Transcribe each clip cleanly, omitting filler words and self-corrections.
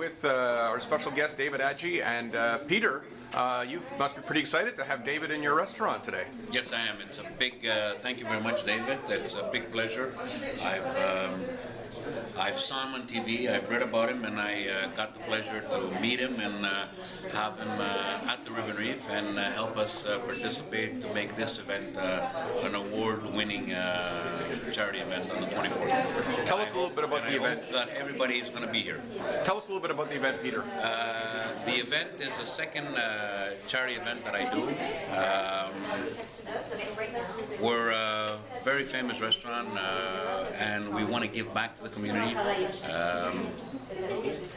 with our special guest David Adjay, and Peter, you must be pretty excited to have David in your restaurant today. Yes, I am. It's a big, thank you very much, David. It's a big pleasure. I've saw him on TV, I've read about him, and I got the pleasure to meet him and have him at the Reef and help us participate to make this event an award-winning charity event on the 24th. Tell us a little bit about the event. I hope that everybody is going to be here. Tell us a little bit about the event, Peter. The event is the second charity event that I do. We're a very famous restaurant, and we want to give back to the community.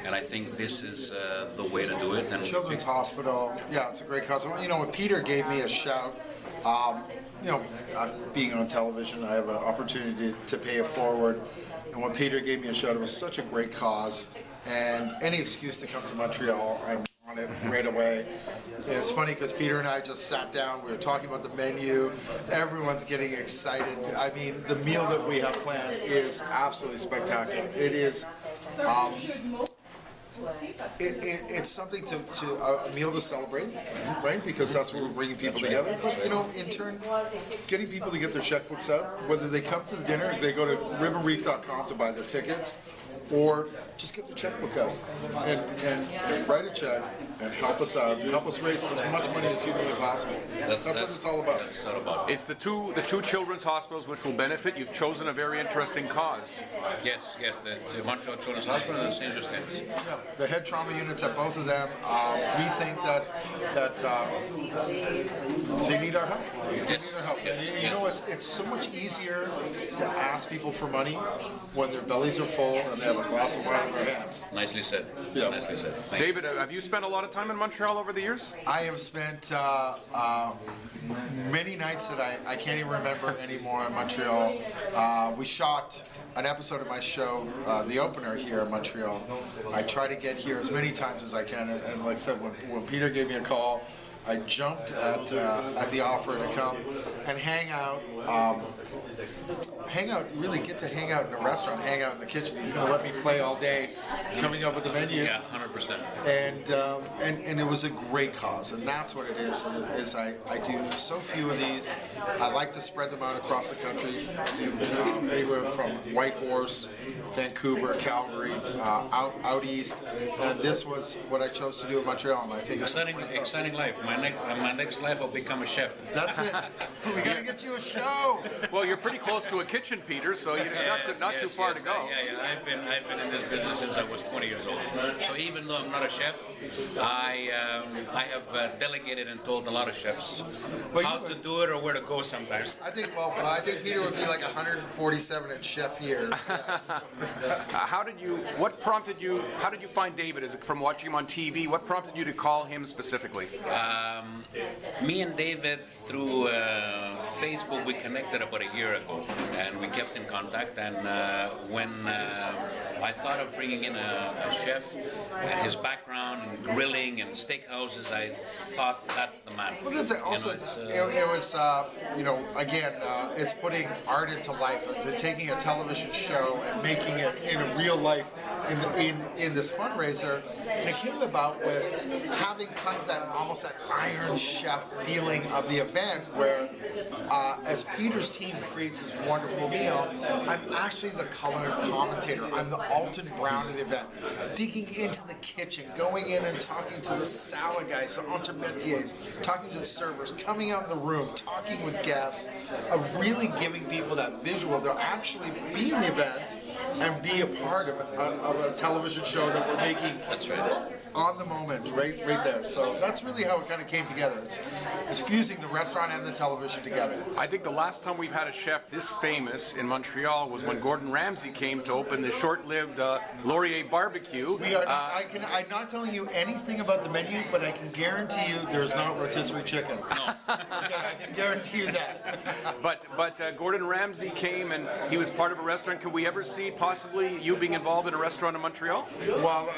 And I think this is the way to do it. And Children's Hospital, yeah, it's a great cause. You know, when Peter gave me a shout, you know, being on television, I have an opportunity to pay it forward. And when Peter gave me a shout, it was such a great cause. And any excuse to come to Montreal, I'm on it right away. And it's funny because Peter and I just sat down, we were talking about the menu, everyone's getting excited. I mean, the meal that we have planned is absolutely spectacular. It is, it's something to a meal to celebrate, right? Because that's what we're bringing people together. But, you know, in turn, getting people to get their checkbooks out, whether they come to the dinner, they go to ribbonreef.com to buy their tickets, or just get the checkbook out and write a check and help us out, help us raise as much money as humanly possible. That's what it's all about. That's all about. It's the two children's hospitals which will benefit. You've chosen a very interesting cause. Yes, the Montreal Children's Hospital and the Sainte-Justine. Yeah, the head trauma units at both of them. We think that they need our help. They need our help. Yes. You know, it's so much easier to ask people for money when their bellies are full and they have a glass of wine in their hands. Nicely said. Yeah. Nicely said. David, have you spent a lot of time in Montreal over the years? I have spent many nights that I can't even remember anymore in Montreal. We shot an episode of my show, The Opener, here in Montreal. I try to get here as many times as I can, and like I said, when Peter gave me a call, I jumped at the offer to come and hang out, really get to hang out in a restaurant, hang out in the kitchen. He's going to let me play all day, coming up with the menu. Yeah, 100%. And it was a great cause, and that's what it is. I do so few of these. I like to spread them out across the country, anywhere from Whitehorse, Vancouver, Calgary, out east. And this was what I chose to do in Montreal. And I think exciting life. My next life, I'll become a chef. That's it. We got to get you a show. Well, you're pretty close to a kitchen, Peter, so you're not too far to go. Yeah. I've been in this business since I was 20 years old. So even though I'm not a chef, I have delegated and told a lot of chefs how to do it or where to go sometimes. I think Peter would be like 147 in chef years. Yeah. How did you find David? Is it from watching him on TV? What prompted you to call him specifically? Me and David, through Facebook, we connected about a year ago, and we kept in contact. And when I thought of bringing in a chef and his background in grilling and steakhouses, I thought that's the man. Well, that's also, it was, you know, again, it's putting art into life, taking a television show and making it in a real life in this fundraiser. And it came about with having kind of that almost that Iron Chef feeling of the event, where as Peter's team creates his wonderful meal, I'm actually the color commentator. I'm the Alton Brown of the event, digging into the kitchen, going in and talking to the salad guys, the entremetiers, talking to the servers, coming out in the room, talking with guests, of really giving people that visual. They'll actually be in the event and be a part of a television show that we're making. That's right. On the moment, right there. So that's really how it kind of came together. It's fusing the restaurant and the television together. I think the last time we've had a chef this famous in Montreal was when Gordon Ramsay came to open the short-lived Laurier Barbecue. We are not, I'm not telling you anything about the menu, but I can guarantee you there's not rotisserie chicken. No. Okay, I can guarantee you that. But Gordon Ramsay came and he was part of a restaurant. Can we ever see possibly you being involved in a restaurant in Montreal? Well,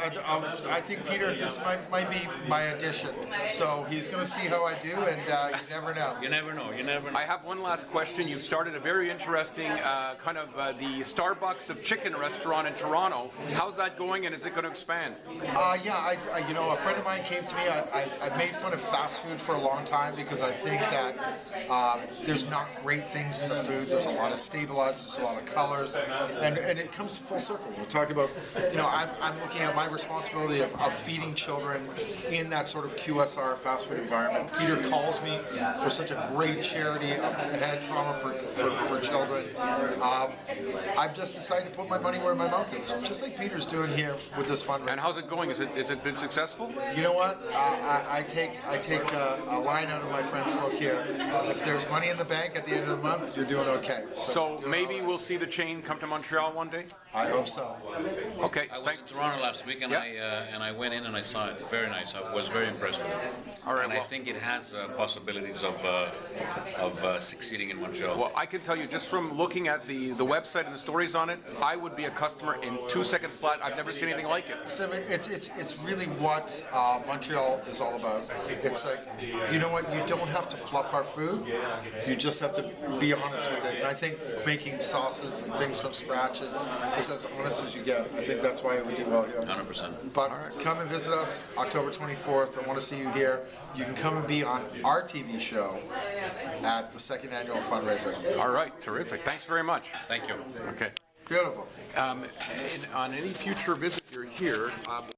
I think, Peter, this might be my addition. So he's going to see how I do, and you never know. You never know. You never know. I have one last question. You've started a very interesting the Starbucks of Chicken restaurant in Toronto. How's that going, and is it going to expand? Yeah, a friend of mine came to me. I've made fun of fast food for a long time because I think that there's not great things in the food. There's a lot of stabilizers, there's a lot of colors, and it comes full circle. We're talking about, I'm looking at my responsibility of feeding children in that sort of QSR fast food environment. Peter calls me for such a great charity of head trauma for children. I've just decided to put my money where my mouth is, just like Peter's doing here with this fundraiser. And how's it going? Is it been successful? You know what? I take a line out of my friend's book here. If there's money in the bank at the end of the month, you're doing okay. So maybe we'll see the chain come to Montreal one day? I hope so. Okay. I was in Toronto last week, and I went in and I saw it. Very nice. I was very impressed with it. All right. And I think it has possibilities of succeeding in Montreal. Well, I can tell you just from looking at the website and the stories on it, I would be a customer in 2 seconds flat. I've never seen anything like it. It's really what Montreal is all about. It's like, you know what? You don't have to fluff our food. You just have to be honest with it. And I think making sauces and things from scratch is as honest as you get. I think that's why we do well here. 100%. But come and visit us October 24th. I want to see you here. You can come and be on our TV show at the second annual fundraiser. All right. Terrific. Thanks very much. Thank you. Okay. Beautiful. On any future visit you're here,